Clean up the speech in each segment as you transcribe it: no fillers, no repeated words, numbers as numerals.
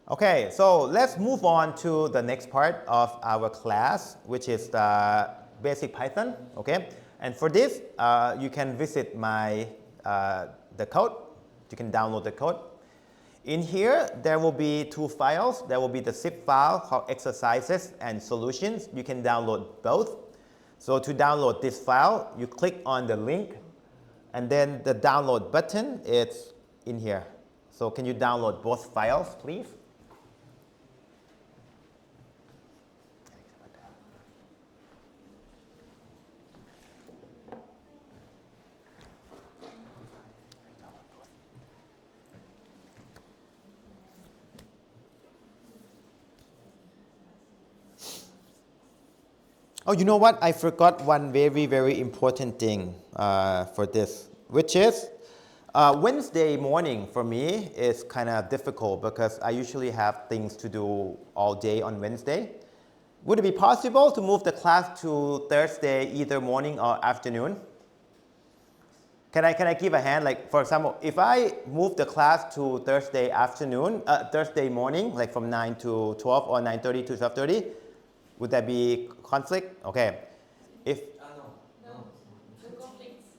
Okay, so let's move on to the next part of our class, which is the basic Python. Okay, and for this, you can visit my the code. You can download the code. In here, there will be two files. There will be the zip file called exercises and solutions. You can download both. So to download this file, you click on the link, and then the download button is in here. So can you download both files, please? Oh, you know what? I forgot one very, very important thing for this, which is Wednesday morning for me is kind of difficult because I usually have things to do all day on Wednesday. Would it be possible to move the class to Thursday, either morning or afternoon? Can I give a hand? Like, for example, if I move the class to Thursday afternoon, Thursday morning, like from 9 to 12 or 9:30 to 12:30, would that be conflict? Okay. If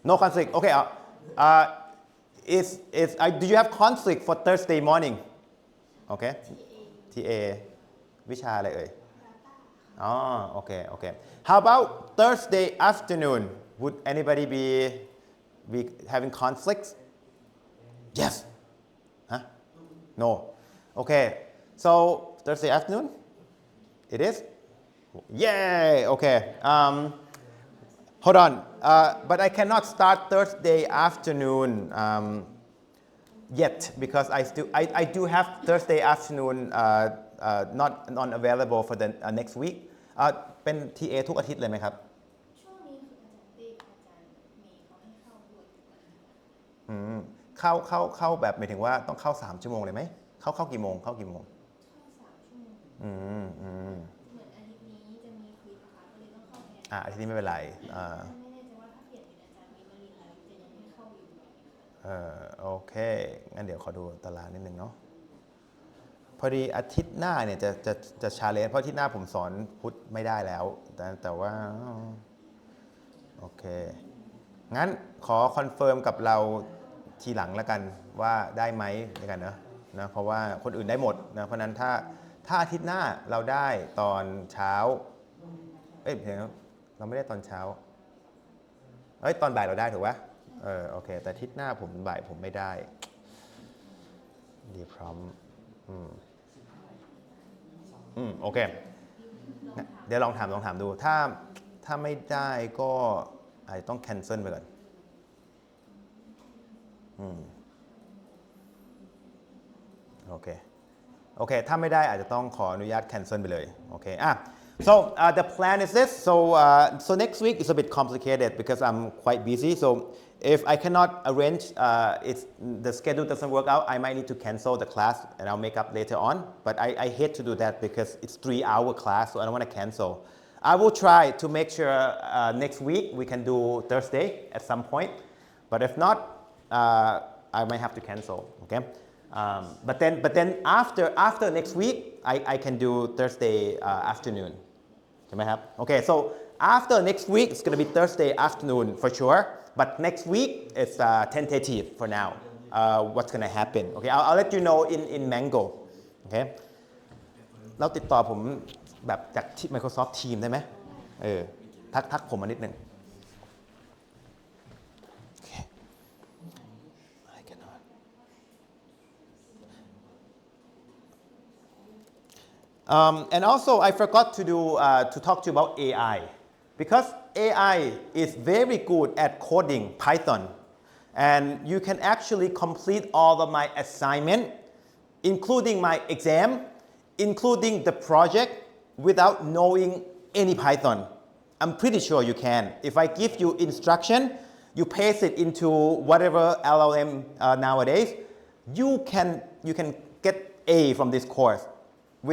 no conflict. Okay. Do you have conflict for Thursday morning? Okay. TA วิชาอะไรเอ่ยอ๋อ okay. Okay. How about Thursday afternoon? Would anybody be having conflicts? Yes. Huh? No. Okay. So Thursday afternoon? It is? Yay! Okay. Hold on. But I cannot start Thursday afternoon yet because I do have Thursday afternoon not available for the next week. เป็น TA ทุกอาทิตย์เลยไหมครับช่วงนี้คืออาจารย์มีเขาให้เข้าด้วยเข้าแบบหมายถึงว่าต้องเข้า3ชั่วโมงเลยไหมเข้ากี่โมงเข้า3ชั่วโมงเหมือนอาทิตย์นี้จะมีควิซนะคะก็เลยต้องเข้าแทนอาทิตย์นี้ไม่เป็นไรไม่แน่ใจว่าถ้าเปลี่ยนเป็นอาจารย์วิมลินทร์จะยังให้เข้าอยู่ไหมโอเคงั้นเดี๋ยวขอดูตารางนิดนึงเนาะพอดีอาทิตย์หน้าเนี่ยจะชาเลนจ์เพราะอาทิตย์หน้าผมสอนพุทธไม่ได้แล้วแต่ว่าโอเคงั้นขอคอนเฟิร์มกับเราทีหลังแล้วกันว่าได้ไหมในกันนะเพราะว่าคนอื่นได้หมดนะเพราะนั้นถ้าอาทิตย์หน้าเราได้ตอนเช้าเราไม่ได้ตอนเช้าตอนบ่ายเราได้ถูกปะโอเคแต่อาทิตย์หน้าผมบ่ายผมไม่ได้ดีพร้อมโอเคเดี๋ยวลองถามดูถ้าไม่ได้ก็อาจจะต้องแคนเซิลไปก่อนโอเคถ้าไม่ได้อาจจะต้องขออนุญาตแคนเซิลไปเลยโอเคso the plan is this so next week is a bit complicated because I'm quite busy so if I cannot arrange the schedule doesn't work out I might need to cancel the class and I'll make up later on but I hate to do that because it's 3-hour class so I don't want to cancel I will try to make sure next week we can do Thursday at some point but if not I might have to cancel okay but then after next week I can do Thursday afternoon ใช่ไหมครับ okay so after next week it's going to be Thursday afternoon for sure but next week it's tentative for now what's going to happen okay I'll let you know in Mango okay แล้วติดต่อผมแบบจาก Microsoft Teams ได้ไหมทักผมมานิดนึงand also I forgot to talk to you about AI because AI is very good at coding Python and you can actually complete all of my assignment including my exam including the project without knowing any Python I'm pretty sure you can if I give you instruction you paste it into whatever LLM nowadays you can get A from this course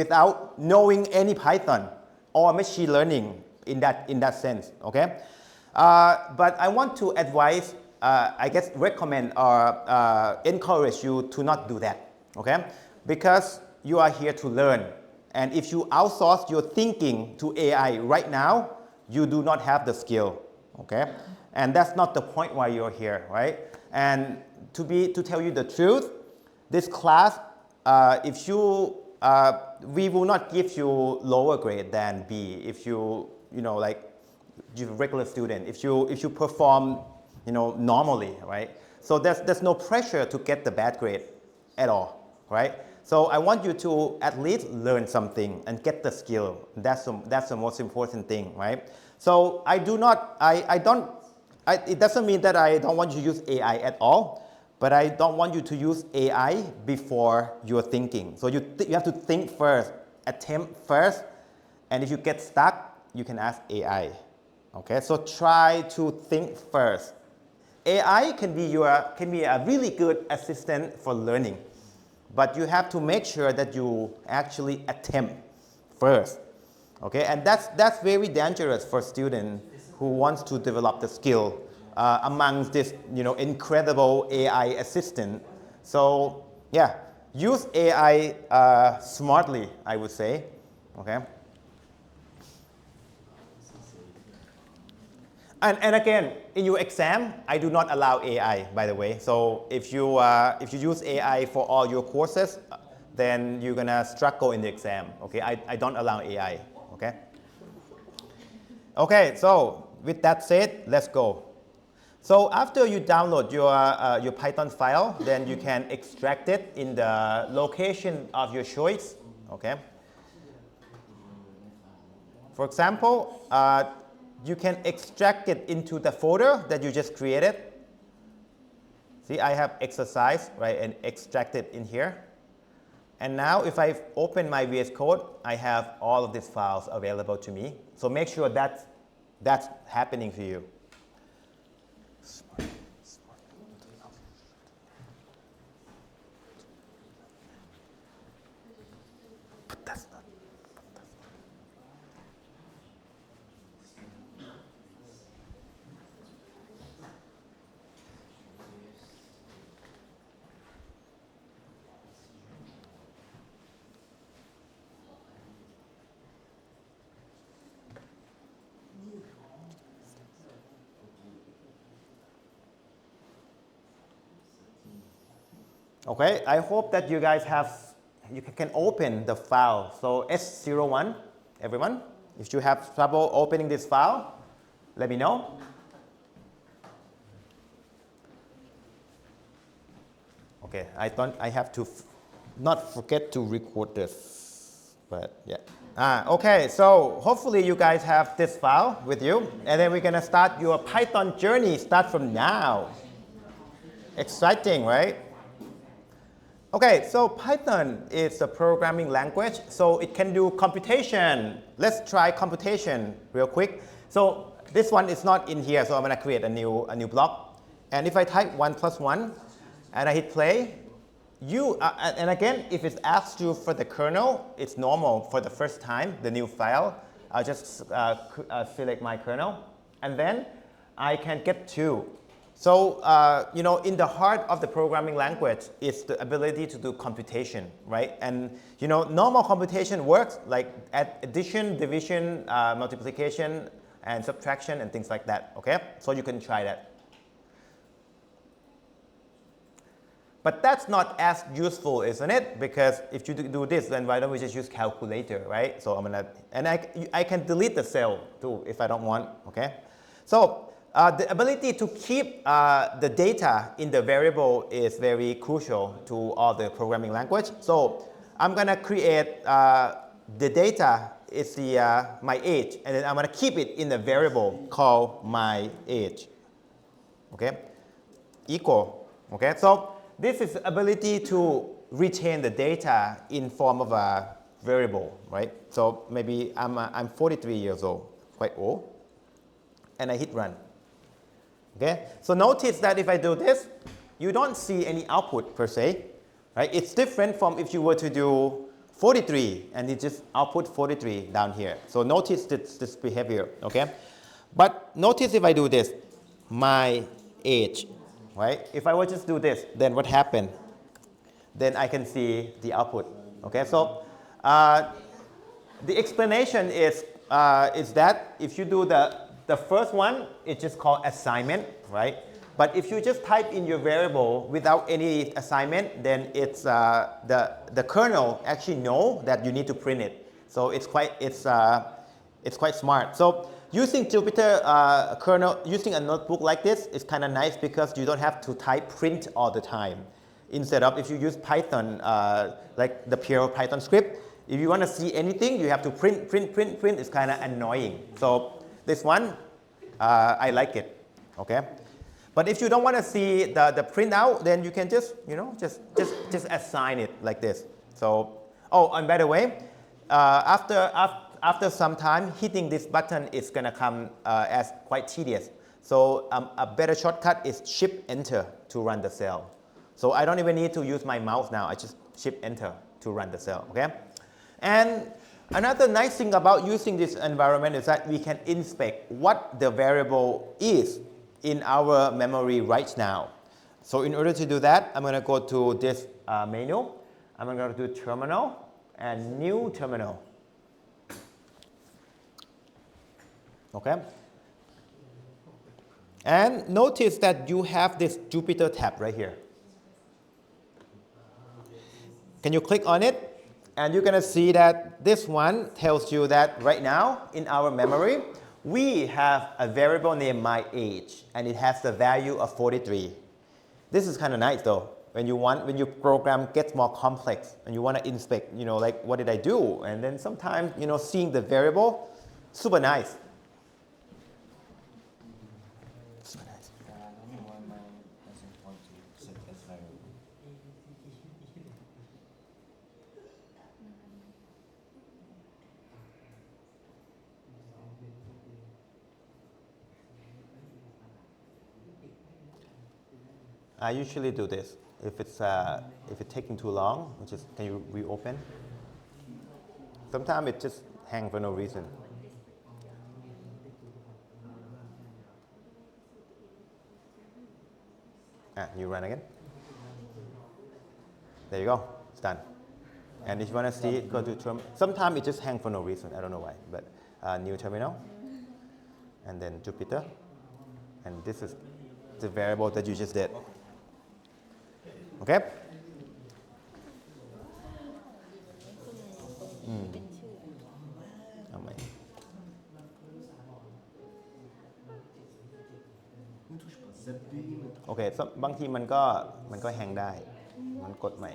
without knowing any Python or machine learning in that sense, okay? But I want to advise, I guess recommend or encourage you to not do that, okay? Because you are here to learn. And if you outsource your thinking to AI right now, you do not have the skill, okay? And that's not the point why you're here, right? And to tell you the truth, this class, we will not give you lower grade than B if you're a regular student, if you perform, normally, right? So there's no pressure to get the bad grade at all, right? So I want you to at least learn something and get the skill. That's the most important thing, right? So it doesn't mean that I don't want you to use AI at all, but I don't want you to use AI before you're thinking. So you have to think first, attempt first, and if you get stuck, you can ask AI. Okay, so try to think first. AI can be a really good assistant for learning, but you have to make sure that you actually attempt first. Okay, and that's very dangerous for students who wants to develop the skill amongst this incredible AI assistant. So yeah, use AI smartly, I would say. Okay. And again, in your exam, I do not allow AI, by the way. So if you use AI for all your courses, then you're gonna struggle in the exam. Okay, I don't allow AI. Okay. Okay. So with that said, let's go. So after you download your Python file, then you can extract it in the location of your choice. Okay. For example, you can extract it into the folder that you just created. See, I have exercise, right, and extract it in here. And now if I open my VS Code, I have all of these files available to me. So make sure that's happening for you. Okay, I hope that you guys you can open the file. So S01, everyone, if you have trouble opening this file, let me know. Okay, I thought I have to not forget to record this, but yeah. Okay, so hopefully you guys have this file with you, and then we're gonna start your Python journey, start from now. Exciting, right? Okay, so Python is a programming language, so it can do computation. Let's try computation real quick. So this one is not in here, so I'm gonna create a new block. And if I type 1 + 1, and I hit play, and again, if it asks you for the kernel, it's normal for the first time, the new file. I'll just select my kernel, and then I can get 2. So, in the heart of the programming language is the ability to do computation, right? And, normal computation works like addition, division, multiplication, and subtraction, and things like that, okay? So you can try that. But that's not as useful, isn't it? Because if you do this, then why don't we just use calculator, right? So I can delete the cell too if I don't want, okay? So, the ability to keep the data in the variable is very crucial to all the programming language. So I'm going to create the data is my age, and then I'm going to keep it in the variable called my age. Okay, equal. Okay, so this is the ability to retain the data in form of a variable, right? So maybe I'm 43 years old, quite old, and I hit run. Okay, so notice that if I do this, you don't see any output per se, right? It's different from if you were to do 43 and it just output 43 down here. So notice this behavior, okay? But notice if I do this, my age, right? If I were just do this, then what happened? Then I can see the output, Okay, so the explanation is that if you do the first one, it's just called assignment, right? But if you just type in your variable without any assignment, then it's the kernel actually know that you need to print it. So it's quite smart. So using Jupyter kernel, using a notebook like this is kind of nice because you don't have to type print all the time. Instead of if you use Python, like the pure Python script, if you want to see anything, you have to print. It's kind of annoying. So this one, I like it. Okay. But if you don't want to see the printout, then you can just, just assign it like this. So, oh, and by the way, after some time, hitting this button is going to come as quite tedious. So a better shortcut is Shift Enter to run the cell. So I don't even need to use my mouse now. I just Shift Enter to run the cell. Okay. And another nice thing about using this environment is that we can inspect what the variable is in our memory right now. So in order to do that, I'm going to go to this menu. I'm going to do terminal and new terminal. Okay. And notice that you have this Jupyter tab right here. Can you click on it? And you're going to see that this one tells you that right now in our memory, we have a variable named my age, and it has the value of 43. This is kind of nice though. When your program gets more complex and you want to inspect, like what did I do? And then sometimes, seeing the variable, super nice. Super nice. I usually do this. If it's taking too long, can you reopen? Sometimes it just hangs for no reason. You run again. There you go. It's done. And if you want to see it, go to terminal. Sometimes it just hangs for no reason. I don't know why. But new terminal. And then Jupyter. And this is the variable that you just did. Okay?เอาใหม่ โอเคบางทีมันก็แฮงได้มันกดใหม่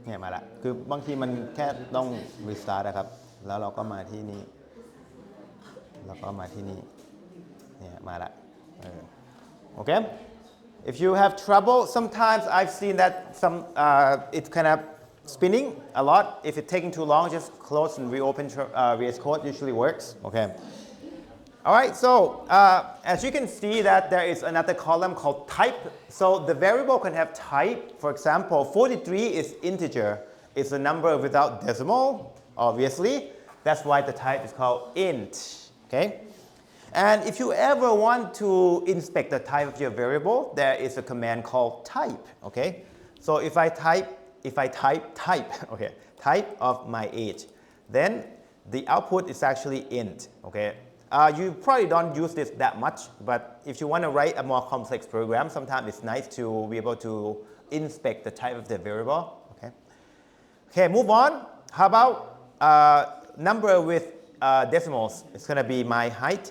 เนี่ยมาละคือบางทีมันแค่ต้อง restart นะครับแล้วเราก็มาที่นี่แล้วก็มาที่นี่เนี่ยมาละokay if you have trouble sometimes I've seen that it's kind of spinning a lot if it's taking too long just close and reopen VS Code usually works okay all right so as you can see that there is another column called type so the variable can have type for example 43 is integer it's a number without decimal obviously that's why the type is called int okay and if you ever want to inspect the type of your variable there is a command called type okay so if I type okay type of my age then the output is actually int okay you probably don't use this that much, but if you want to write a more complex program, sometimes it's nice to be able to inspect the type of the variable. Okay, move on. How about number with decimals? It's going to be my height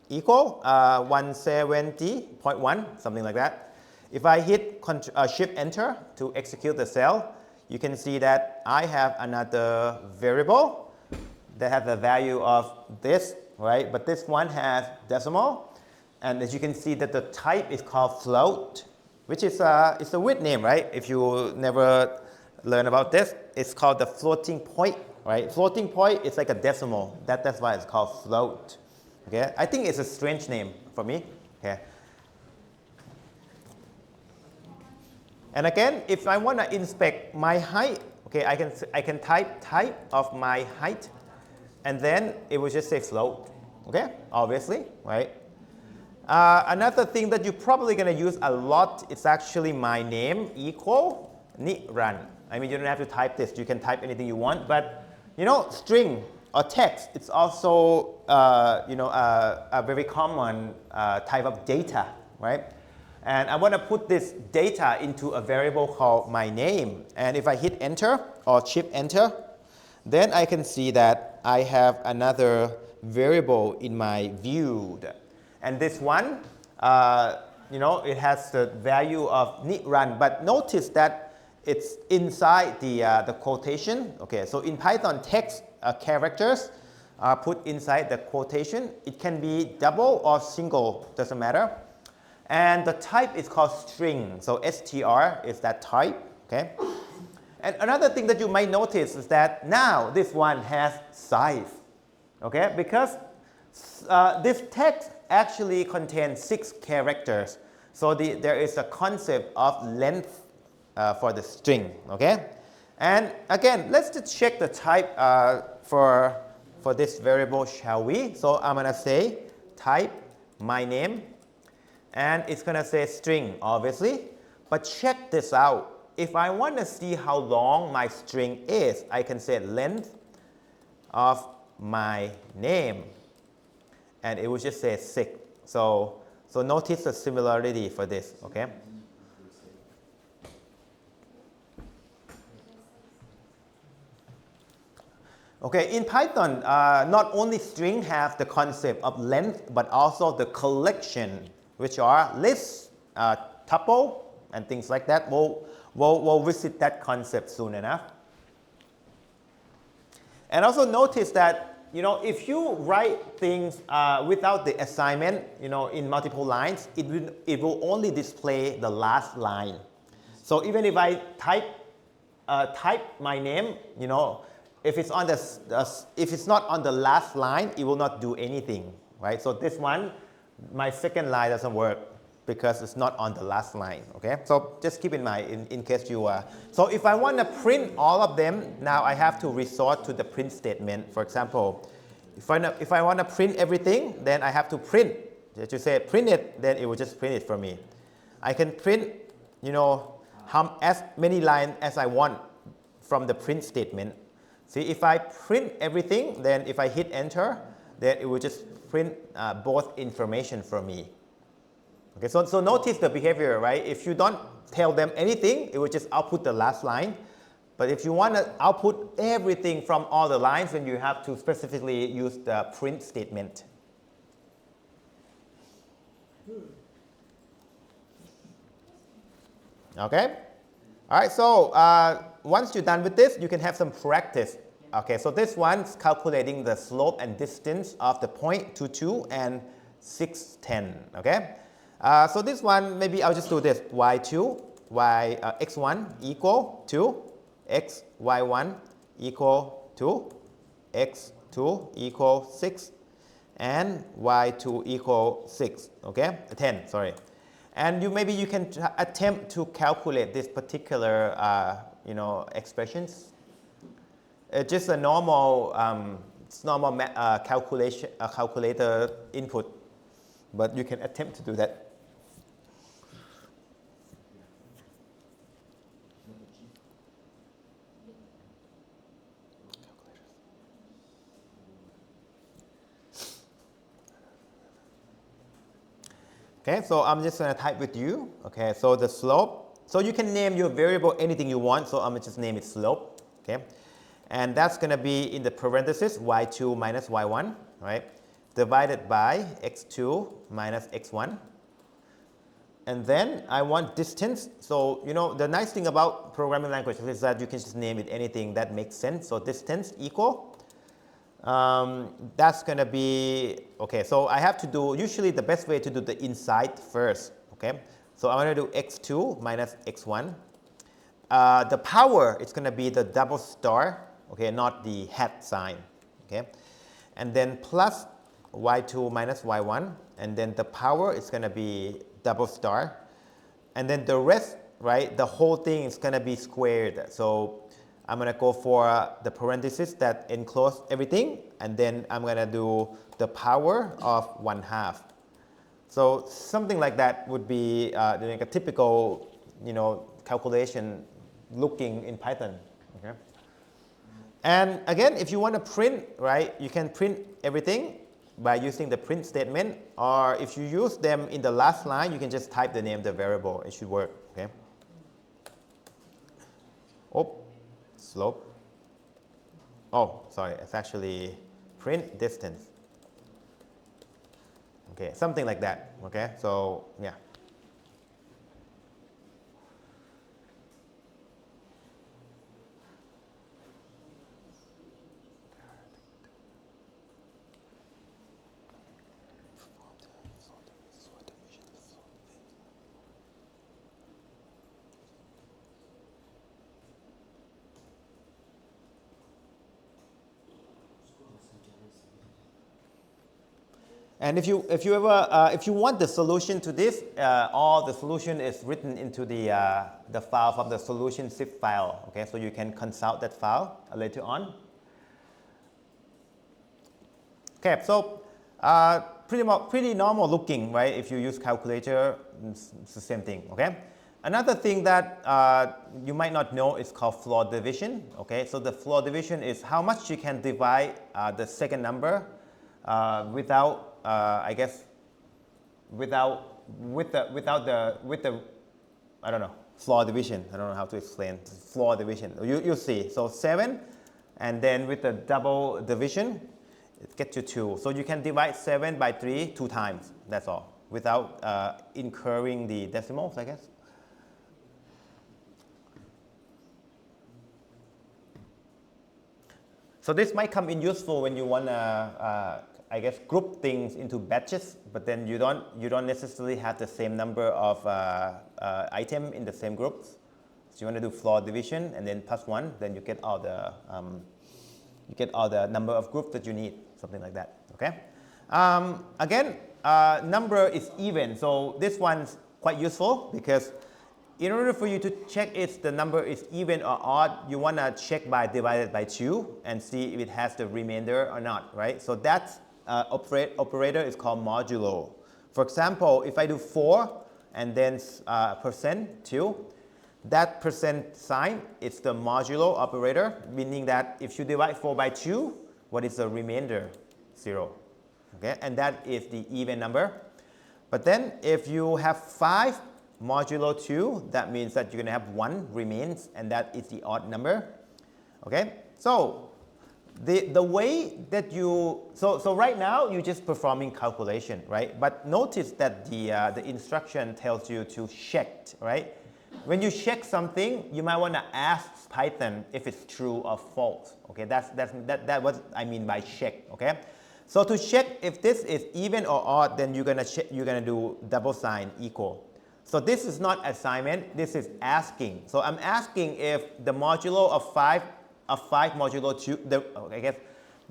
equal 170.1, something like that. If I hit Shift Enter to execute the cell, you can see that I have another variable that has the value of this, right? But this one has decimal. And as you can see that the type is called float, which is it's a weird name, right? If you never learn about this, it's called the floating point, right? Floating point is like a decimal. That's why it's called float. Okay? I think it's a strange name for me. Okay? And again, if I want to inspect my height, okay, I can type of my height, and then it will just say float, okay, obviously, right? Another thing that you're probably going to use a lot is actually my name equal Niran. I mean, you don't have to type this. You can type anything you want, but you know, string or text, it's also you know, a very common type of data, right? And I want to put this data into a variable called my name. And if I hit enter or shift enter, then I can see that I have another variable in my viewed. And this one, you know, it has the value of Niran, but notice that it's inside the quotation. Okay, so in Python, text characters are put inside the quotation. It can be double or single, doesn't matter. And the type is called string. So str is that type, okay? And another thing that you might notice is that now this one has size, okay? Because this text actually contains 6 characters. So there is a concept of length for the string, okay? And again, let's just check the type for this variable, shall we? So I'm going to say type my name, and it's going to say string, obviously. But check this out. If I want to see how long my string is, I can say length of my name, and it will just say 6. So notice the similarity for this, okay? Okay, in Python, not only string have the concept of length, but also the collection, which are lists, tuple, and things like that. We'll visit that concept soon enough. And also notice that, you know, if you write things without the assignment, you know, in multiple lines, it will only display the last line. So even if I type my name, you know, if it's not on the last line, it will not do anything, right? So this one, my second line doesn't work because it's not on the last line, okay? So just keep in mind in case you are. So if I want to print all of them, now I have to resort to the print statement. For example, if I want to print everything, then I have to print. If you say print it, then it will just print it for me. I can print, you know, as many lines as I want from the print statement. See, if I print everything, then if I hit enter, then it will just print both information for me. Okay, so notice the behavior, right? If you don't tell them anything, it will just output the last line. But if you want to output everything from all the lines, then you have to specifically use the print statement. Okay? All right, so once you're done with this, you can have some practice. Okay, so this one's calculating the slope and distance of the point 2, 2 and 6, 10. Okay? So this one, maybe I'll just do this. y2, x1 equal to x, y1 equal to x2 equal 6 and y2 equal 6. Okay? 10, sorry. And maybe you can attempt to calculate this particular you know, expressions. It's just a normal calculator input, but you can attempt to do that. Okay, so I'm just going to type with you. Okay, so the slope. So you can name your variable anything you want. So I'm going to just name it slope. Okay, and that's going to be in the parenthesis y2 minus y1, right? Divided by x2 minus x1. And then I want distance. So, you know, the nice thing about programming languages is that you can just name it anything that makes sense. So distance equal. That's going to be, okay, so I have to do, usually the best way to do the inside first, okay? So I'm going to do x2 minus x1. The power, it's going to be the double star, okay, not the hat sign, okay? And then plus y2 minus y1, and then the power is going to be double star. And then the rest right, the whole thing is going to be squared. So I'm going to go for the parenthesis that enclose everything, and then I'm going to do the power of 1/2. So something like that would be like a typical, calculation looking in Python. Okay? And again, if you want to print, right, you can print everything by using the print statement, or if you use them in the last line, you can just type the name of the variable. It should work. Okay? Oh, slope. Oh, sorry, it's actually print distance. Okay, something like that. Okay, so yeah. And if you want the solution to this, all the solution is written into the file from the solution zip file. Okay, so you can consult that file later on. Okay, so pretty normal looking, right? If you use calculator, it's the same thing. Okay. Another thing that you might not know is called floor division. Okay, so the floor division is how much you can divide the second number without with the I don't know, floor division. I don't know how to explain floor division. You see, so 7, and then with the double division, it gets you 2. So you can divide 7 by 3 2 times. That's all, without incurring the decimals, I guess. So this might come in useful when you want to group things into batches, but then you don't necessarily have the same number of items in the same groups. So you want to do floor division and then +1, then you get all the number of groups that you need, something like that. Okay. Again, number is even, so this one's quite useful because in order for you to check if the number is even or odd, you want to check by divided by 2 and see if it has the remainder or not, right? So that operator is called modulo. For example, if I do 4 and then %2, that percent sign is the modulo operator, meaning that if you divide 4 by 2, what is the remainder? 0. Okay, and that is the even number. But then if you have 5 modulo 2, that means that you're going to have 1 remains, and that is the odd number. Okay, so the way that so right now you're just performing calculation, right? But notice that the instruction tells you to check, right? When you check something, you might want to ask Python if it's true or false. Okay, that's what I mean by check. Okay, so to check if this is even or odd, then you're gonna do double sign equal. So this is not assignment, this is asking. So I'm asking if the modulo of 5 modulo 2,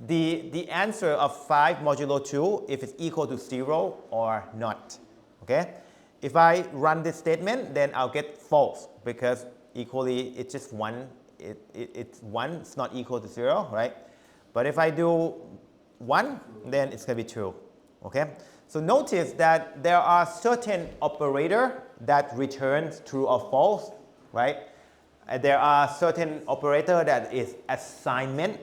the answer of 5 modulo 2, if it's equal to 0 or not. Okay? If I run this statement, then I'll get false because equally it's just 1. It's 1, it's not equal to 0, right? But if I do 1, then it's going to be true. Okay? So notice that there are certain operator that returns true or false, right? And there are certain operator that is assignment,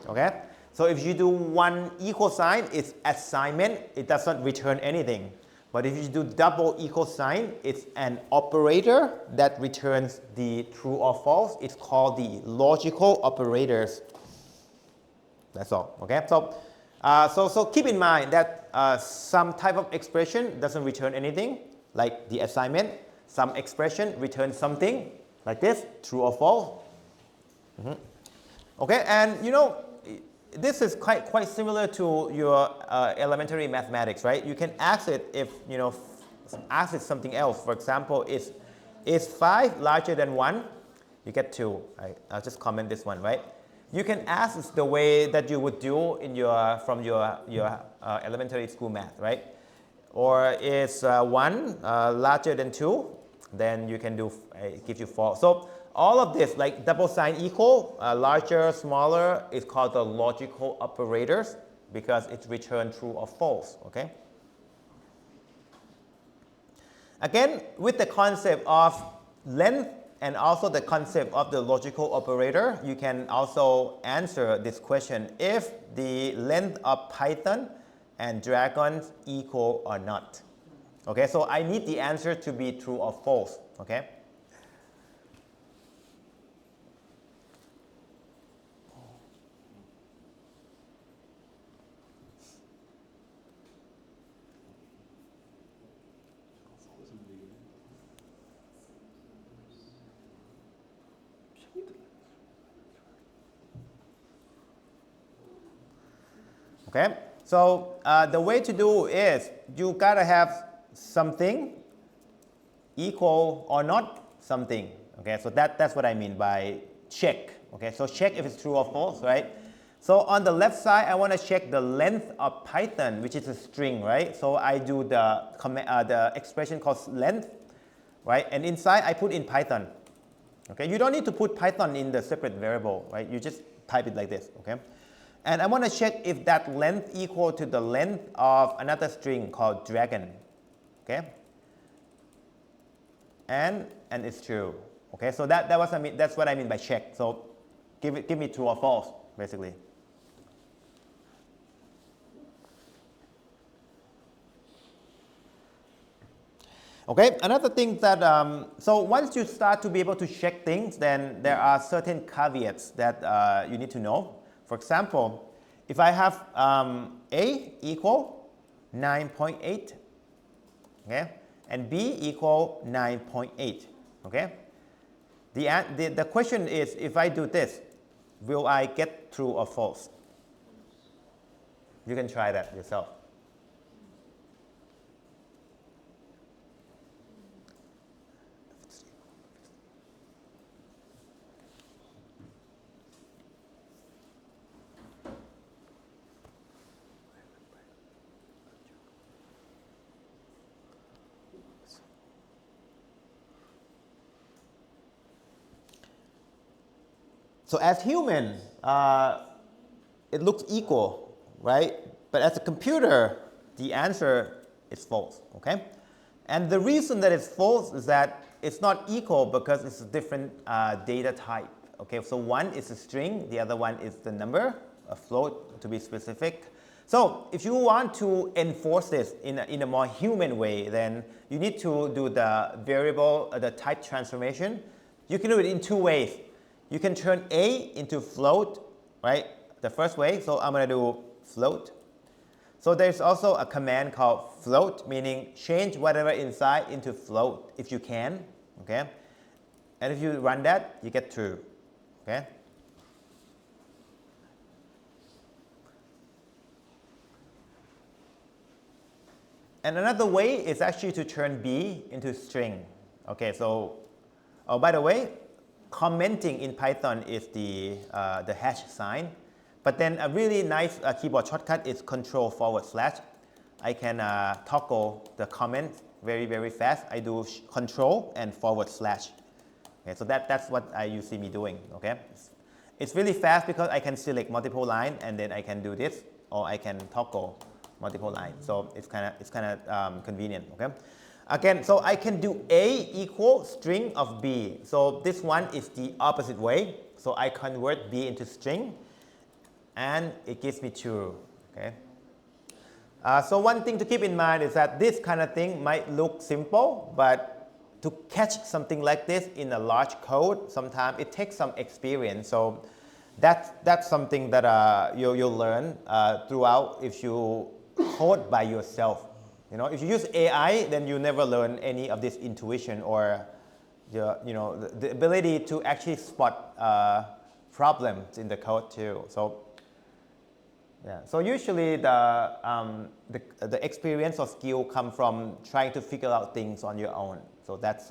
okay? So if you do 1 equal sign, it's assignment, it does not return anything. But if you do double equal sign, it's an operator that returns the true or false. It's called the logical operators. That's all, okay? So keep in mind that some type of expression doesn't return anything, like the assignment. Some expression returns something, like this, true or false. Okay, and this is quite similar to your elementary mathematics, right? You can ask it if, ask it something else. For example, is 5 larger than 1? You get 2. I'll just comment this one, right? You can ask the way that you would do in from your elementary school math, right? Or is 1 larger than 2? then you can do, it gives you false. So all of this, like double sign equal, larger, smaller, is called the logical operators because it's returned true or false, okay? Again, with the concept of length and also the concept of the logical operator, you can also answer this question if the length of Python and dragons equal or not. Okay, so I need the answer to be true or false, okay? Okay, so the way to do is you gotta have something equal or not something. Okay, so that's what I mean by check. Okay, so check if it's true or false, right? So on the left side, I want to check the length of Python, which is a string, right? So I do the expression called length, right? And inside I put in Python. Okay, you don't need to put Python in the separate variable, right? You just type it like this, okay? And I want to check if that length equal to the length of another string called dragon, okay? And it's true, okay? So that's what I mean by check. So give me true or false, basically. Okay, another thing that, so once you start to be able to check things, then there are certain caveats that you need to know. For example, if I have A equal 9.8, okay, and B equal 9.8, okay, the question is, if I do this, will I get true or false? You can try that yourself. So as human, it looks equal, right? But as a computer, the answer is false, okay? And the reason that it's false is that it's not equal because it's a different data type, okay? So one is a string, the other one is the number, a float to be specific. So if you want to enforce this in a more human way, then you need to do the variable, the type transformation. You can do it in two ways. You can turn A into float, right? The first way, so I'm going to do float. So there's also a command called float, meaning change whatever inside into float if you can, okay? And if you run that, you get true, okay? And another way is actually to turn B into string. Okay, so, oh, by the way, commenting in Python is the hash sign. But then a really nice keyboard shortcut is Control/. I can toggle the comment very, very fast. I do Control and /. Okay, so that's what you see me doing, okay? It's really fast because I can select multiple lines and then I can do this, or I can toggle multiple lines. So it's kind of convenient, okay? Again, so I can do A equal string of B. So this one is the opposite way. So I convert B into string, and it gives me true, okay? So one thing to keep in mind is that this kind of thing might look simple, but to catch something like this in a large code, sometimes it takes some experience. So that's something that you'll learn throughout if you code by yourself. You know, if you use AI, then you never learn any of this intuition or the ability to actually spot problems in the code too. So yeah, so usually the experience or skill come from trying to figure out things on your own. So that's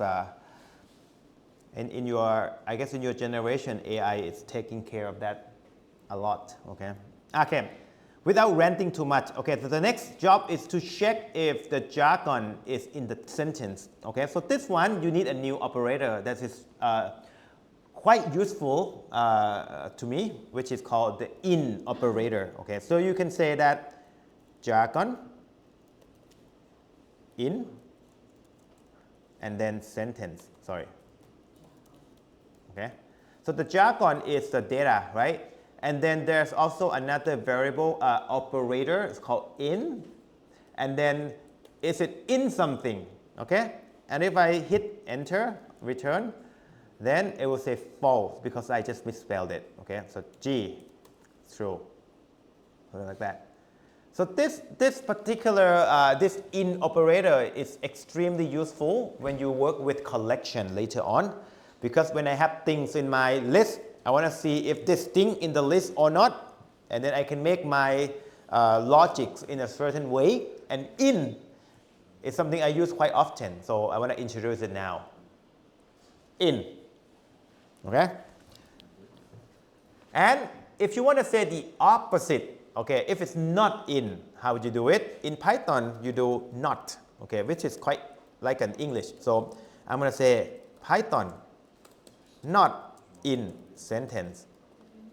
in your, I guess in your generation, AI is taking care of that a lot. Okay. Okay. without ranting too much. Okay, so the next job is to check if the jargon is in the sentence. Okay, so this one you need a new operator that is quite useful to me, which is called the in operator. Okay, so you can say that jargon in and then sentence. Sorry. Okay, so the jargon is the data, right? And then there's also another variable operator. It's called in, and then is it in something? Okay, and if I hit enter, return, then it will say false because I just misspelled it. Okay, so G, true, something like that. So this particular this in operator is extremely useful when you work with collection later on, because when I have things in my list, I want to see if this thing in the list or not, and then I can make my logics in a certain way. And in is something I use quite often, so I want to introduce it now. In, okay? And if you want to say the opposite, okay, if it's not in, how would you do it? In Python, you do not, okay, which is quite like an English. So I'm going to say Python not in sentence.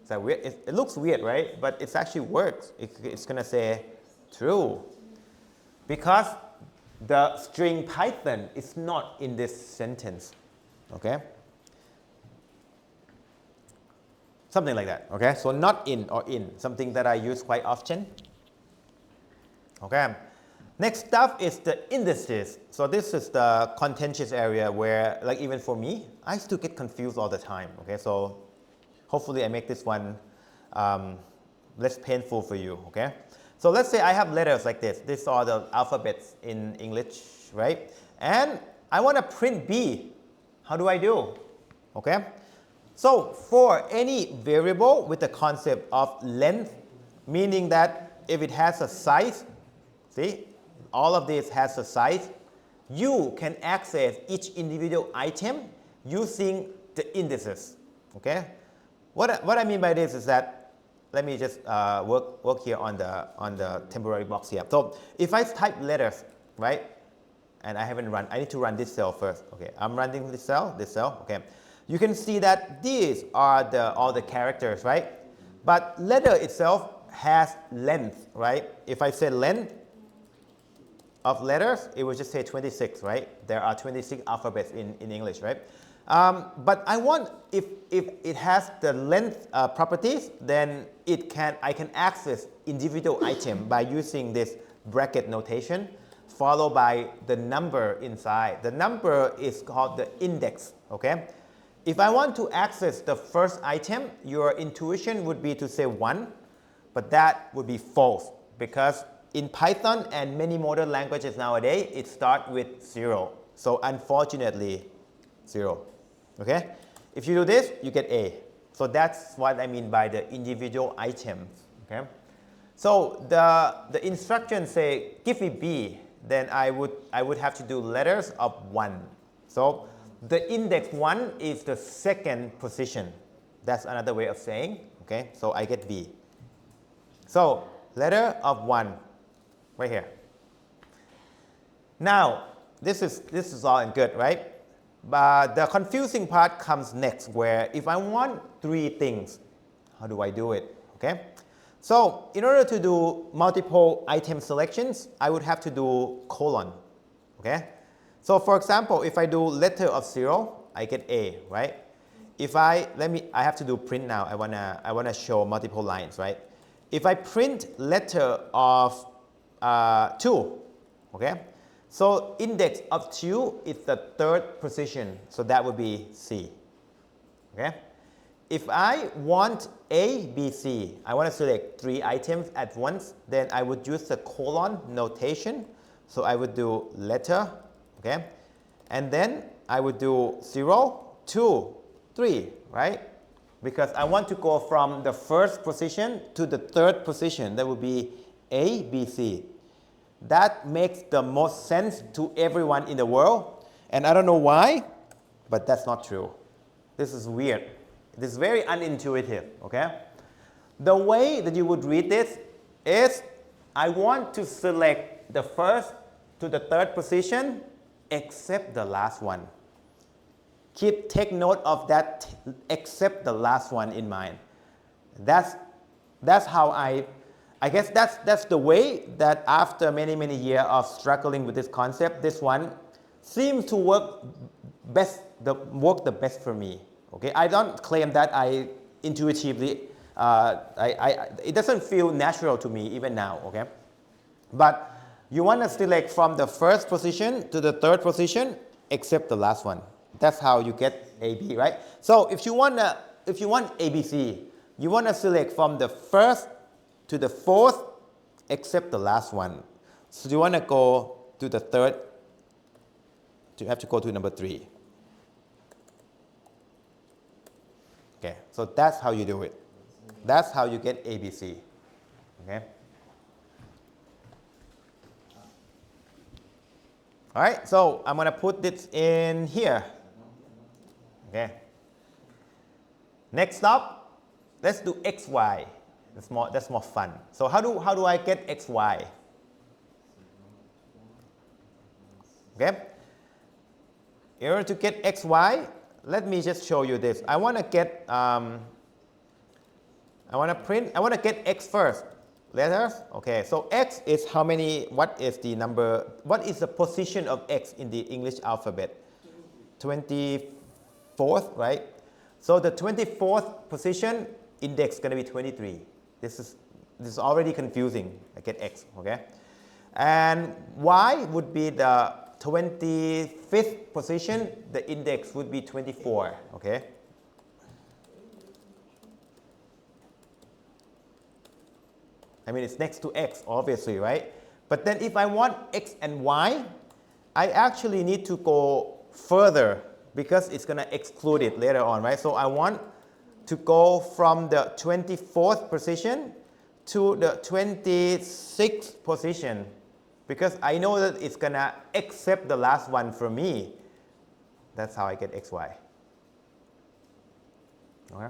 So weird. It looks weird, right? But it actually works. It's going to say true, because the string Python is not in this sentence. Okay? Something like that. Okay? So not in or in, something that I use quite often. Okay? Next stuff is the indices. So this is the contentious area where, like, even for me, I still get confused all the time. Okay? So hopefully I make this one less painful for you. Okay? So let's say I have letters like this. These are the alphabets in English, right? And I want to print B. How do I do? Okay? So for any variable with the concept of length, meaning that if it has a size, see, all of this has a size, you can access each individual item using the indices. Okay? What I mean by this is that, let me just work here on the temporary box here. So if I type letters, right, and I haven't run, I need to run this cell first. Okay, I'm running this cell. Okay. You can see that these are all the characters, right? But letter itself has length, right? If I say length of letters, it will just say 26, right? There are 26 alphabets in English, right? But I want, if it has the length properties, then I can access individual item by using this bracket notation, followed by the number inside. The number is called the index, okay? If I want to access the first item, your intuition would be to say 1, but that would be false, because in Python and many modern languages nowadays, it starts with 0. So unfortunately, 0. Okay? If you do this, you get A. So that's what I mean by the individual items. Okay? So the instructions say, give me B, then I would have to do letters of 1. So the index 1 is the second position. That's another way of saying. Okay? So I get B. So letter of 1, right here. Now, this is all and good, right? But the confusing part comes next, where if I want 3 things, how do I do it? Okay? So in order to do multiple item selections, I would have to do colon. Okay? So for example, if I do letter of 0, I get A, right? If I have to do print now. I wanna show multiple lines, right? If I print letter of 2, okay? So index of 2 is the 3rd position, so that would be C. Okay? If I want A, B, C, I want to select 3 items at once, then I would use the colon notation. So I would do letter, okay? And then I would do 0, 2, 3, right? Because I want to go from the 1st position to the 3rd position. That would be A, B, C. That makes the most sense to everyone in the world. And I don't know why, but that's not true. This is weird. This is very unintuitive, okay? The way that you would read this is I want to select the first to the third position except the last one. Take note of that except the last one in mind. That's how I guess that's the way that after many years of struggling with this concept, this one seems to work the best for me. Okay, I don't claim that I intuitively, it doesn't feel natural to me even now. Okay, but you want to select from the first position to the third position except the last one. That's how you get AB, right? So if you want ABC, you want to select from the first to the fourth except the last one. So you want to go to the third, you have to go to number 3. Okay, so that's how you do it. That's how you get ABC. Okay. All right, so I'm going to put this in here. Okay. Next up, let's do XY. That's more fun. So how do I get XY? Okay. In order to get XY, let me just show you this. I want to get I want to get X first. Letters. Okay. So X is how many? What is the number? What is the position of X in the English alphabet? 24th, right? So the 24th position index is going to be 23. This is already confusing. I get X, okay? And Y would be the 25th position. The index would be 24, okay? I mean, it's next to X, obviously, right? But then if I want X and Y, I actually need to go further because it's going to exclude it later on, right? So I want to go from the 24th position to the 26th position because I know that it's going to accept the last one for me. That's how I get XY. Okay?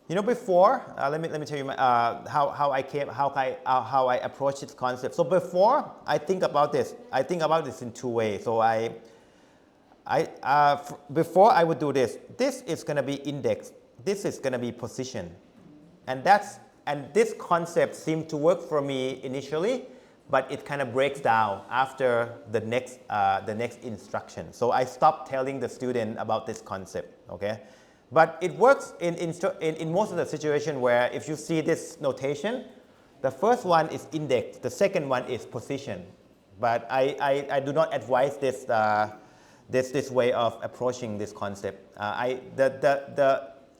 You know, before, let me tell you how I approach this concept. So before I think about this in 2 ways. So before I would do this. This is going to be index. This is going to be position, and this concept seemed to work for me initially, but it kind of breaks down after the next instruction. So I stopped telling the student about this concept. Okay. But it works in most of the situation where if you see this notation, the first one is index, the second one is position. But I do not advise this way of approaching this concept. I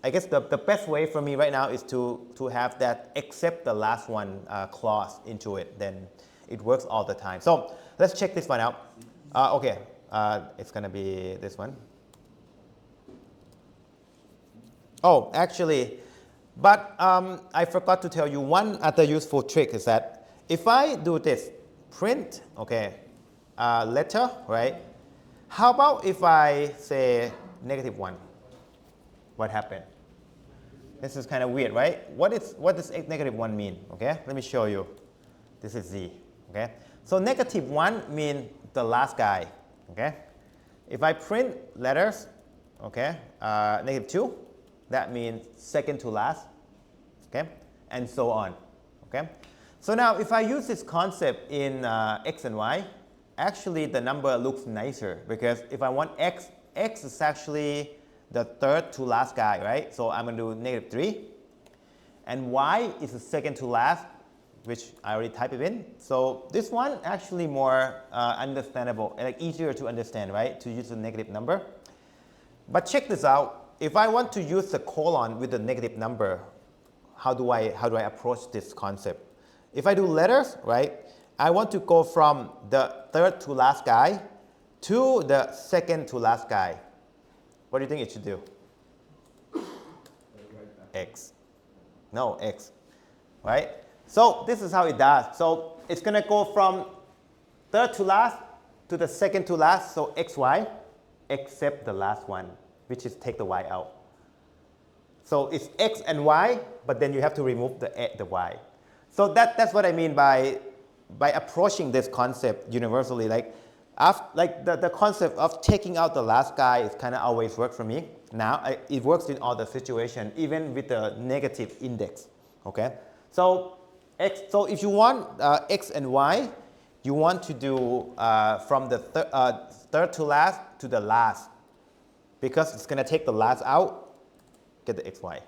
guess the best way for me right now is to have that except the last one clause into it. Then it works all the time. So let's check this one out. Okay, it's going to be this one. Oh, actually, but I forgot to tell you one other useful trick is that if I do this, print, okay, letter, right? How about if I say -1? What happened? This is kind of weird, right? What does -1 mean? Okay, let me show you. This is Z. Okay, so -1 means the last guy. Okay, if I print letters, okay, -2. That means second to last, okay, and so on, okay. So now if I use this concept in X and Y, actually the number looks nicer because if I want X is actually the third to last guy, right? So I'm going to do -3, and Y is the second to last, which I already typed it in. So this one actually more understandable, like easier to understand, right? To use a negative number. But check this out. If I want to use the colon with the negative number, how do I approach this concept? If I do letters, right, I want to go from the third to last guy to the second to last guy. What do you think it should do? X. No, X. Right? So this is how it does. So it's going to go from third to last to the second to last, so xy, except the last one, which is take the y out. So it's x and y, but then you have to remove the y. So that's what I mean by approaching this concept universally. Like the concept of taking out the last guy is kind of always worked for me. Now it works in all the situations, even with the negative index. Okay, so if you want x and y, you want to do from the third to last to the last, because it's going to take the last out, get the xy.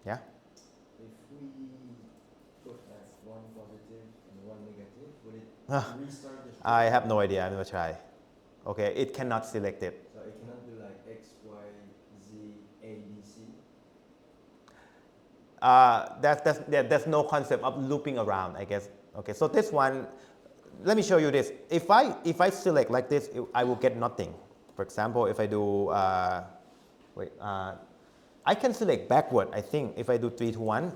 Yeah? If we put as one positive and one negative, would it restart the I have no idea. I'm going to try. Okay, it cannot select it. So it cannot do like X, Y, Z, A, B, C? There's no concept of looping around, I guess. Okay, so this one, let me show you this. If I select like this, I will get nothing. For example, if I do, I can select backward, I think, if I do 3 to 1.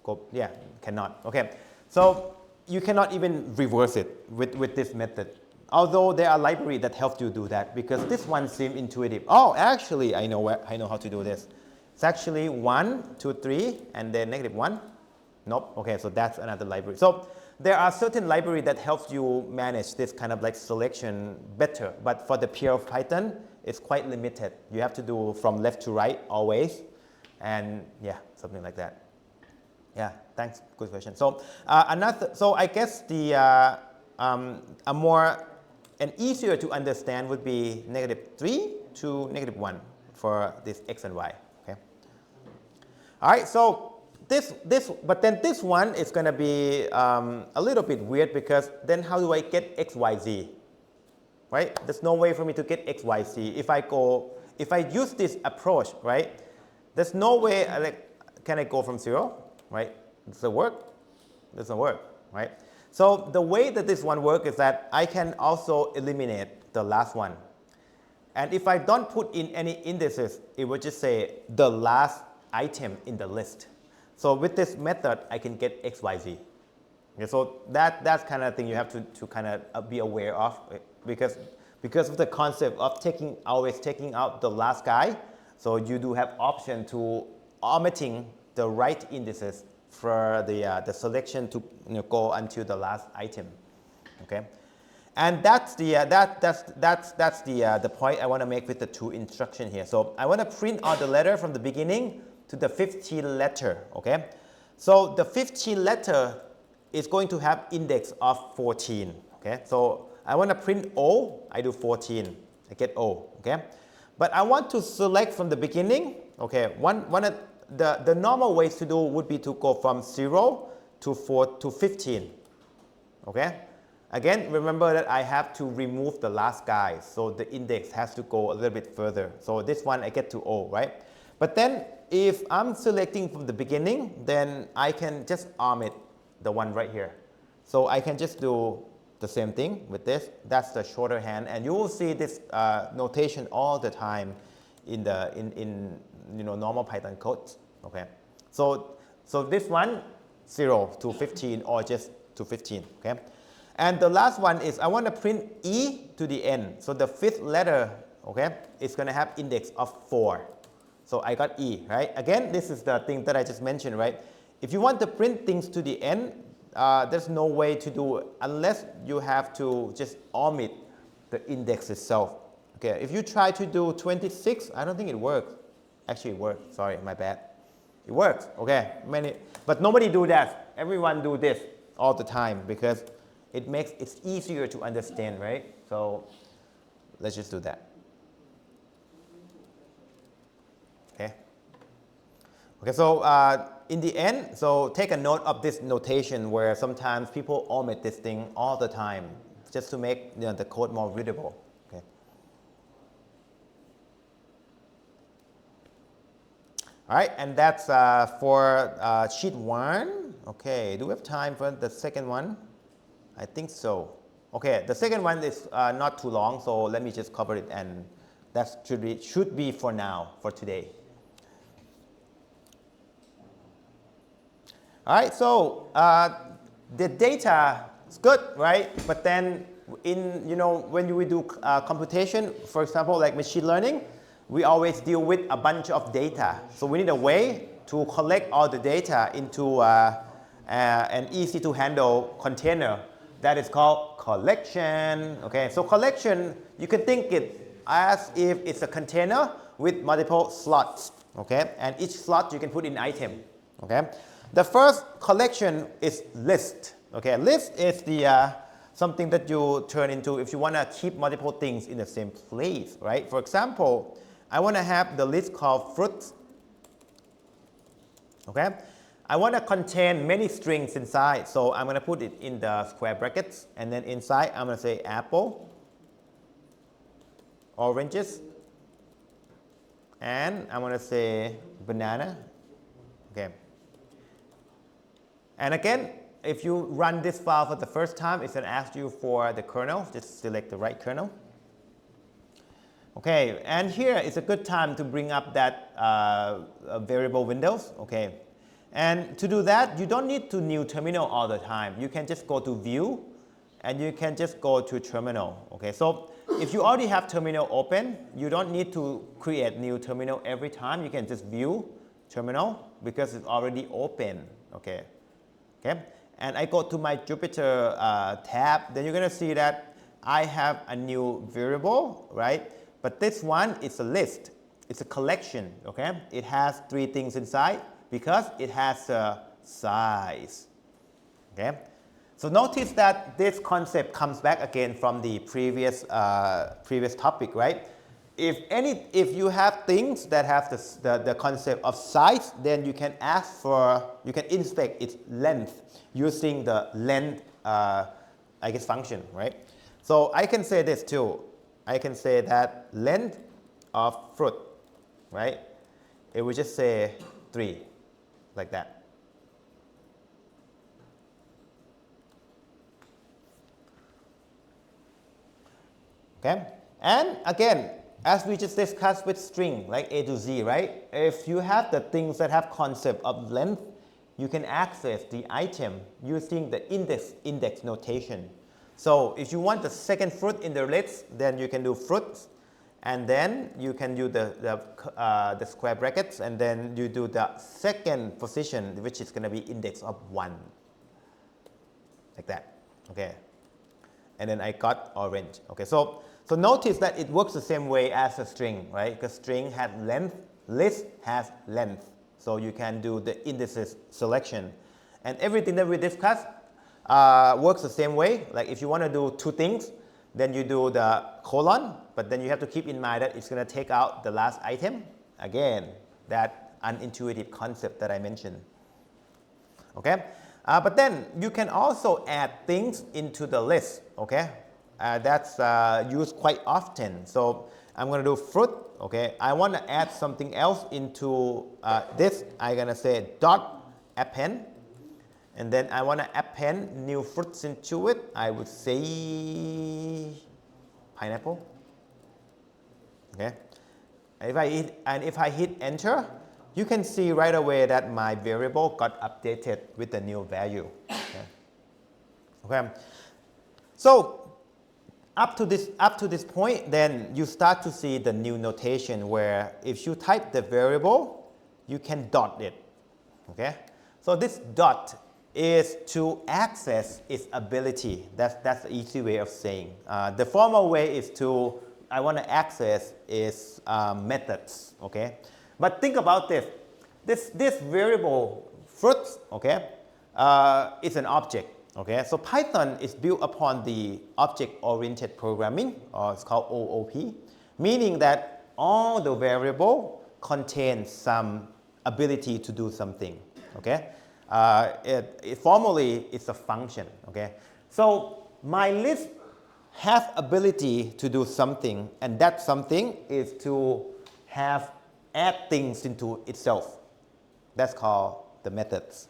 Go, yeah, cannot. Okay, so you cannot even reverse it with this method. Although there are libraries that help you do that, because this one seems intuitive. Oh, actually, I know how to do this. It's actually 1, 2, 3, and then -1. Nope. Okay, so that's another library. So there are certain libraries that help you manage this kind of like selection better. But for the pure Python, it's quite limited. You have to do from left to right always, and yeah, something like that. Yeah, thanks. Good question. So so I guess the an easier to understand would be -3 to -1 for this x and y. Okay. All right. So but then this one is going to be a little bit weird, because then how do I get x, y, z? Right? There's no way for me to get x, y, z. If I use this approach, right? There's no way. Can I go from 0? Right? Does it work? Doesn't work. Right? So the way that this one works is that I can also eliminate the last one. And if I don't put in any indices, it would just say the last item in the list. So with this method, I can get x, y, z. Okay, so that's kind of thing you have to kind of be aware of, because of the concept of always taking out the last guy. So you do have option to omitting the right indices for the selection to go until the last item. Okay, and that's the point I want to make with the 2 instruction here. So I want to print out the letter from the beginning to the 15th letter. Okay, so the 15th letter is going to have index of 14. Okay, so I want to print O. I do 14. I get O. Okay, but I want to select from the beginning. Okay, the normal ways to do would be to go from 0 to 15. Okay, again, remember that I have to remove the last guy, so the index has to go a little bit further. So this one I get to O, right? But then if I'm selecting from the beginning, then I can just omit the one right here. So I can just do the same thing with this. That's the shorter hand, and you will see this notation all the time in normal Python code. Okay, so this one 0 to 15 or just to 15. Okay, and the last one is I want to print E to the end. So the 5th letter, okay, is going to have index of 4. So I got E, right? Again, this is the thing that I just mentioned, right? If you want to print things to the end, there's no way to do it unless you have to just omit the index itself. Okay, if you try to do 26, I don't think it works. Actually, it works. Sorry, my bad. It works. Okay, but nobody do that. Everyone do this all the time because it's easier to understand, right? So let's just do that. Okay. Okay, so in the end, so take a note of this notation where sometimes people omit this thing all the time just to make the code more readable. Okay. All right, and that's for sheet 1. Okay, do we have time for the second one? I think so. Okay, the second one is not too long, so let me just cover it, and that should be for now, for today. All right, so the data It's good, right? But then when we do computation, for example, like machine learning, we always deal with a bunch of data. So we need a way to collect all the data into an easy to handle container that is called collection. Okay, so collection, you can think it as if it's a container with multiple slots. Okay, and each slot you can put in item. Okay, the first collection is list. Okay, list is the something that you turn into if you want to keep multiple things in the same place, right? For example, I want to have the list called fruits. Okay, I want to contain many strings inside, so I'm going to put it in the square brackets, and then inside I'm going to say apple, oranges, and I'm going to say banana. Okay, and again, if you run this file for the first time, it's going to ask you for the kernel. Just select the right kernel. Okay, and here is a good time to bring up that variable windows. Okay, and to do that, you don't need to new terminal all the time. You can just go to view, and you can just go to terminal. Okay, so if you already have terminal open, you don't need to create new terminal every time. You can just view terminal because it's already open. Okay, okay. And I go to my Jupyter tab, then you're going to see that I have a new variable, right? But this one is a list. It's a collection, okay? It has 3 things inside because it has a size, okay? So notice that this concept comes back again from the previous topic, right? If you have things that have the concept of size, then you can you can inspect its length using the length, function, right? So I can say this too. I can say that length of fruit, right? It would just say 3, like that. Okay? And again, as we just discussed with string, like A to Z, right? If you have the things that have concept of length, you can access the item using the index notation. So if you want the second fruit in the list, then you can do fruits, and then you can do the square brackets, and then you do the second position, which is going to be index of 1, like that. Okay, and then I got orange. Okay, so notice that it works the same way as a string, right? Because string has length, list has length. So you can do the indices selection. And everything that we discussed works the same way. Like if you want to do 2 things, then you do the colon, but then you have to keep in mind that it's going to take out the last item. Again, that unintuitive concept that I mentioned. Okay? But then you can also add things into the list. Okay? That's used quite often. So I'm going to do fruit. Okay, I want to add something else into this. I'm going to say dot append, and then I want to append new fruits into it. I would say pineapple. Okay, if I hit enter, you can see right away that my variable got updated with the new value. Okay. So up to this point, then you start to see the new notation where if you type the variable, you can dot it. Okay, so this dot is to access its ability. That's the easy way of saying. The formal way is to I want to access its methods. Okay, but think about this. This variable fruits, okay, is an object. Okay, so Python is built upon the object-oriented programming, or it's called OOP, meaning that all the variable contains some ability to do something. Okay, formally it's a function. Okay, so my list has ability to do something, and that something is to add things into itself. That's called the methods.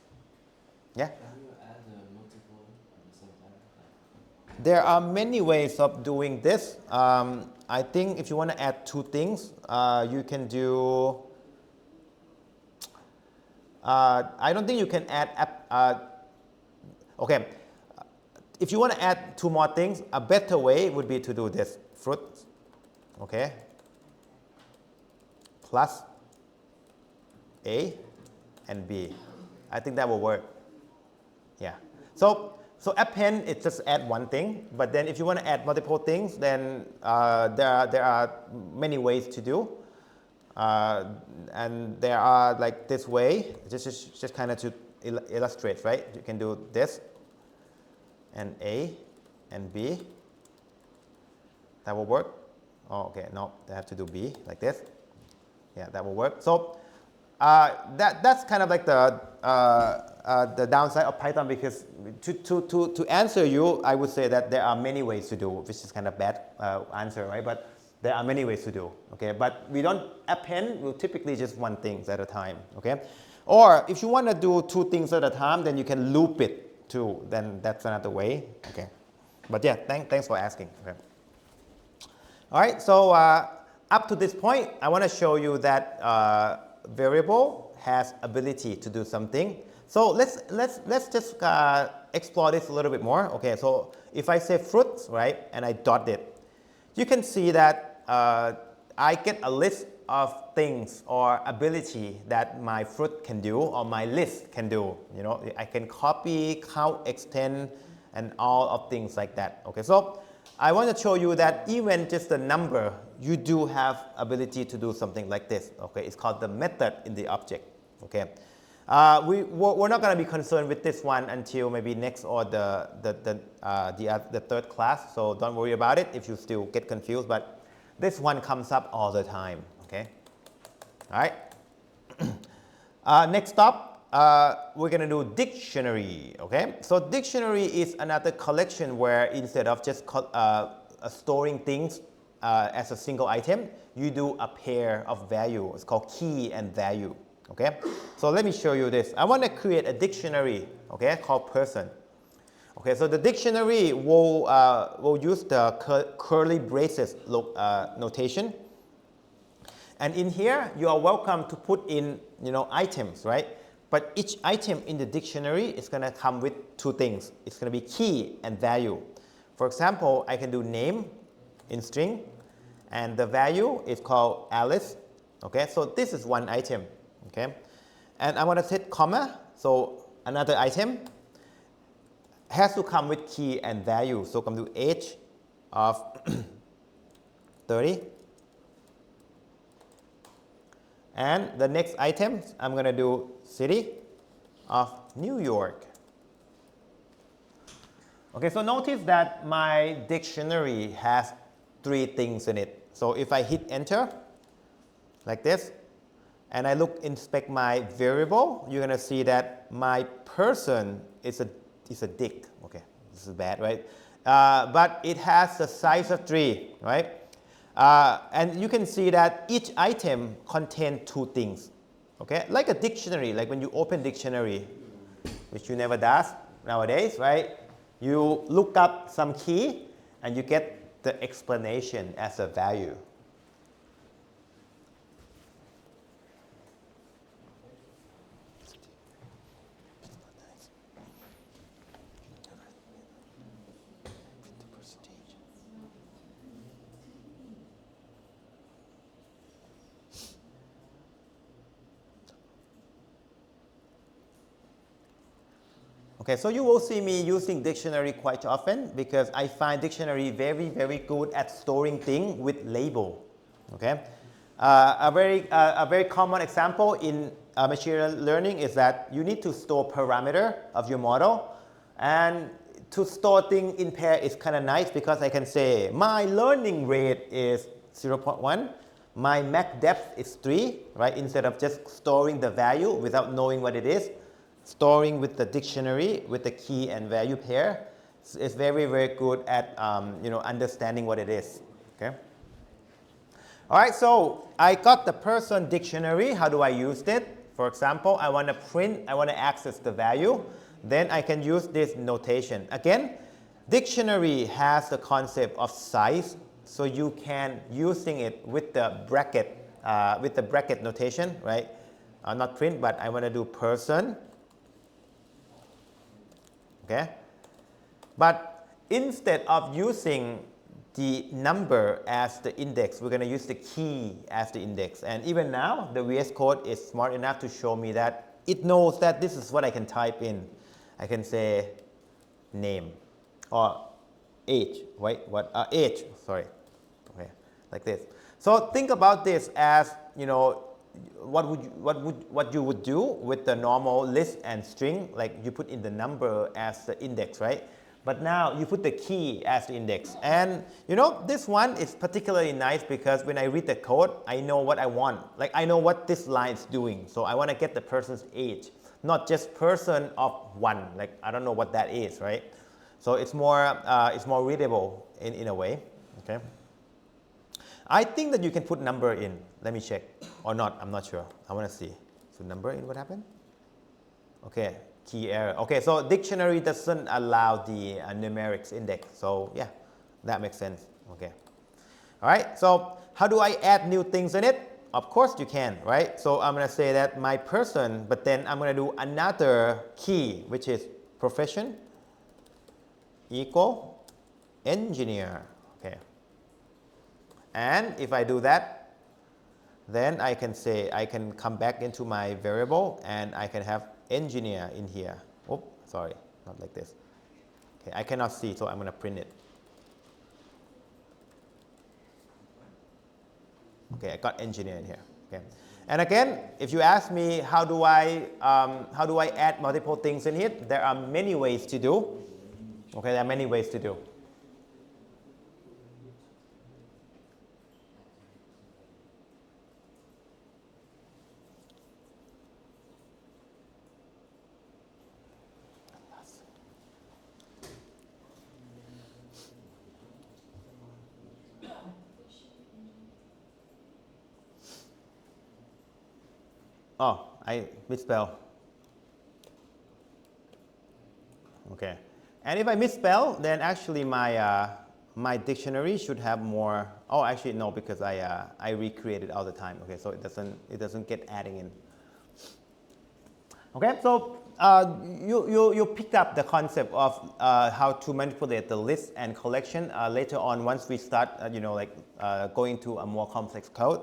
Yeah. There are many ways of doing this. I think if you want to add 2 things, you can do. I don't think you can add. Okay, if you want to add two more things, a better way would be to do this, fruit, okay, plus A and B. I think that will work. Yeah. So append, it just add one thing, but then if you want to add multiple things, then there are many ways to do. And there are like this way, just kind of to illustrate, right? You can do this, and A and B. That will work. Oh, okay, no, they have to do B like this. Yeah, that will work. So that's kind of like the downside of Python, because to answer you, I would say that there are many ways to do, which is kind of bad answer, right? But there are many ways to do, okay? But we don't append, we'll typically just one thing at a time, okay? Or if you want to do two things at a time, then you can loop it too. Then that's another way, okay? But yeah, thanks for asking. Okay. All right, so up to this point, I want to show you that variable has ability to do something. So let's just explore this a little bit more. Okay, so if I say fruit, right, and I dot it, you can see that I get a list of things or ability that my fruit can do or my list can do. You know, I can copy, count, extend, and all of things like that. Okay, so I want to show you that even just the number, you do have ability to do something like this. Okay, it's called the method in the object. Okay, we're not going to be concerned with this one until maybe next or the third class. So don't worry about it if you still get confused. But this one comes up all the time. Okay, all right. Next up. We're going to do dictionary, okay? So dictionary is another collection where instead of just storing things as a single item, you do a pair of value. It's called key and value, okay? So let me show you this. I want to create a dictionary, okay, called person. Okay, so the dictionary will use the curly braces notation. And in here, you are welcome to put in, items, right? But each item in the dictionary is going to come with two things. It's going to be key and value. For example, I can do name in string, and the value is called Alice. Okay, so this is one item. Okay, and I want to set comma, so another item has to come with key and value. So come to age of 30. And the next item, I'm going to do city of New York. Okay, so notice that my dictionary has three things in it. So if I hit enter, like this, and I inspect my variable, you're going to see that my person is a dick. Okay, this is bad, right? But it has the size of 3, right? And you can see that each item contains two things, okay? Like a dictionary, like when you open dictionary, which you never does nowadays, right? You look up some key and you get the explanation as a value. Okay, so you will see me using dictionary quite often because I find dictionary very, very good at storing things with label. Okay, a very common example in machine learning is that you need to store parameter of your model, and to store things in pair is kind of nice because I can say my learning rate is 0.1, my max depth is 3, right? Instead of just storing the value without knowing what it is. Storing with the dictionary with the key and value pair is very, very good at understanding what it is. Okay. All right, so I got the person dictionary. How do I use it? For example, I want to access the value. Then I can use this notation. Again, dictionary has the concept of size, so you can using it with the bracket notation, right? Not print, but I want to do person. Okay, But instead of using the number as the index, we're going to use the key as the index. And even now, the VS Code is smart enough to show me that it knows that this is what I can type in. I can say name or age, right? Age, sorry. Okay, like this. So think about this as, you know, what you would do with the normal list and string, like you put in the number as the index, right? But now you put the key as the index. And you know, this one is particularly nice because when I read the code, I know what I want. Like I know what this line is doing. So I want to get the person's age, not just person of 1. Like I don't know what that is, right? So it's more readable in a way, okay? I think that you can put number in. Let me check. Or not, I'm not sure. I want to see. So number in, what happened? Okay, key error. Okay, so dictionary doesn't allow the numerics index. So yeah, that makes sense. Okay. All right, so how do I add new things in it? Of course you can, right? So I'm going to say that my person, but then I'm going to do another key, which is profession equal engineer. Okay. And if I do that, then I can say, I can come back into my variable and I can have engineer in here. Oh, sorry, not like this. Okay, I cannot see, so I'm going to print it. Okay, I got engineer in here. Okay. And again, if you ask me how do I add multiple things in here, there are many ways to do. Okay, there are many ways to do. Oh, I misspell. Okay. And if I misspell, then actually my dictionary should have more. Oh, actually no, because I recreate it all the time. Okay, so it doesn't get adding in. Okay, so you picked up the concept of how to manipulate the list and collection later on once we start, going to a more complex code.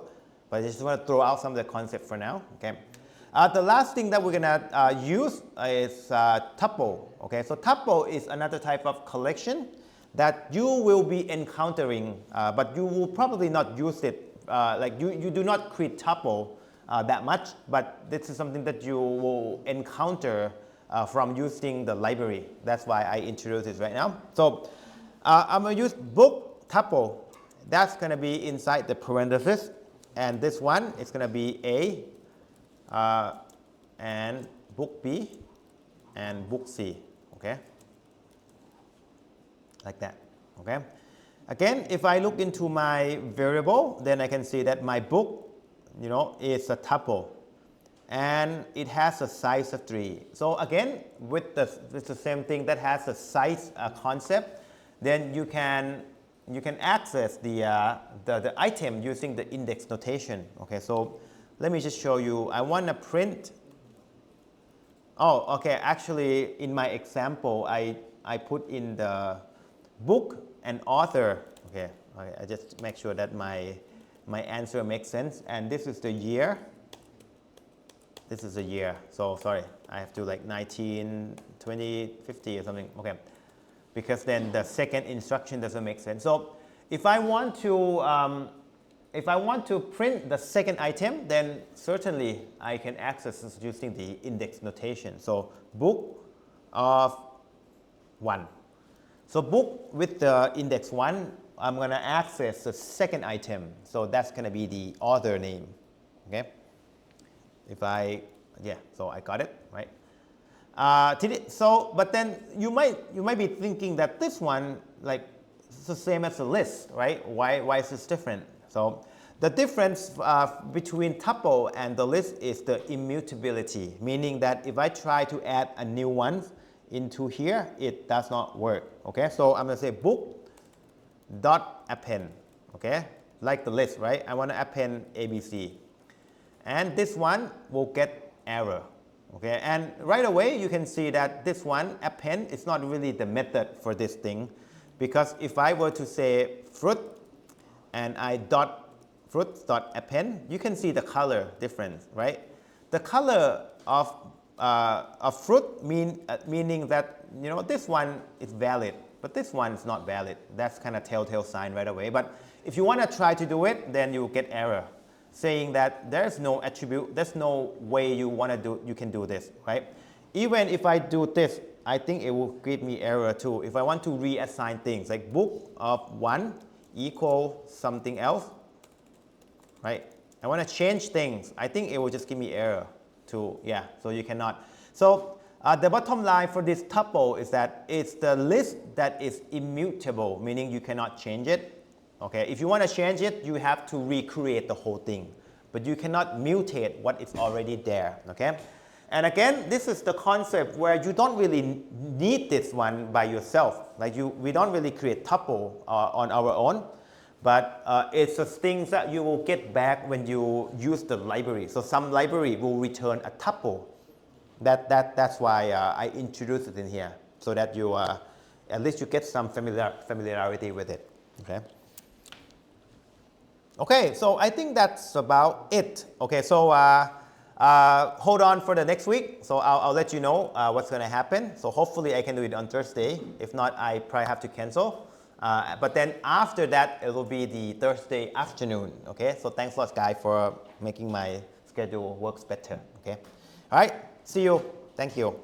But I just want to throw out some of the concept for now. Okay. The last thing that we're gonna use is tuple. Okay, so tuple is another type of collection that you will be encountering, but you will probably not use it. Like you do not create tuple that much, but this is something that you will encounter from using the library. That's why I introduce it right now. So I'm going to use book tuple. That's going to be inside the parenthesis. And this one is going to be A and book B and book C. Okay? Like that. Okay? Again, if I look into my variable, then I can see that my book, is a tuple, and it has a size of 3. So again, with the same thing that has a size concept, then you can access the item using the index notation. Okay, so let me just show you. I want to print. Oh, okay. Actually, in my example, I put in the book and author. Okay, I just make sure that my answer makes sense. And this is the year. This is a year. So sorry, I have to like 19, 20, 50 or something. Okay, because then the second instruction doesn't make sense. So if I want to print the second item, then certainly I can access this using the index notation. So book of 1. So book with the index 1, I'm going to access the second item. So that's going to be the author name. Okay. So I got it, right? But then you might be thinking that this one, like, it's the same as the list, right? Why is this different? So the difference between tuple and the list is the immutability, meaning that if I try to add a new one into here, it does not work. Okay, so I'm going to say book dot append. Okay, like the list, right? I want to append ABC, and this one will get error. Okay, and right away you can see that this one append is not really the method for this thing, because if I were to say fruit and I dot fruit dot append, you can see the color difference, right? The color of fruit meaning that this one is valid, but this one is not valid. That's kind of telltale sign right away. But if you want to try to do it, then you get error, saying that there's no attribute, there's no way you can do this, right? Even if I do this, I think it will give me error too. If I want to reassign things like book of 1 equal something else, right? I want to change things. I think it will just give me error too. Yeah, so you cannot. So the bottom line for this tuple is that it's the list that is immutable, meaning you cannot change it. Okay, if you want to change it, you have to recreate the whole thing, but you cannot mutate what is already there. Okay, and again, this is the concept where you don't really need this one by yourself. Like we don't really create tuple on our own, but it's the things that you will get back when you use the library. So some library will return a tuple. That's why I introduced it in here, so that you at least you get some familiarity with it. Okay. Okay, so I think that's about it. Okay, so hold on for the next week. So I'll let you know what's going to happen. So hopefully I can do it on Thursday. If not, I probably have to cancel. But then after that, it will be the Thursday afternoon. Okay, so thanks a lot, guys, for making my schedule works better. Okay, all right, see you. Thank you.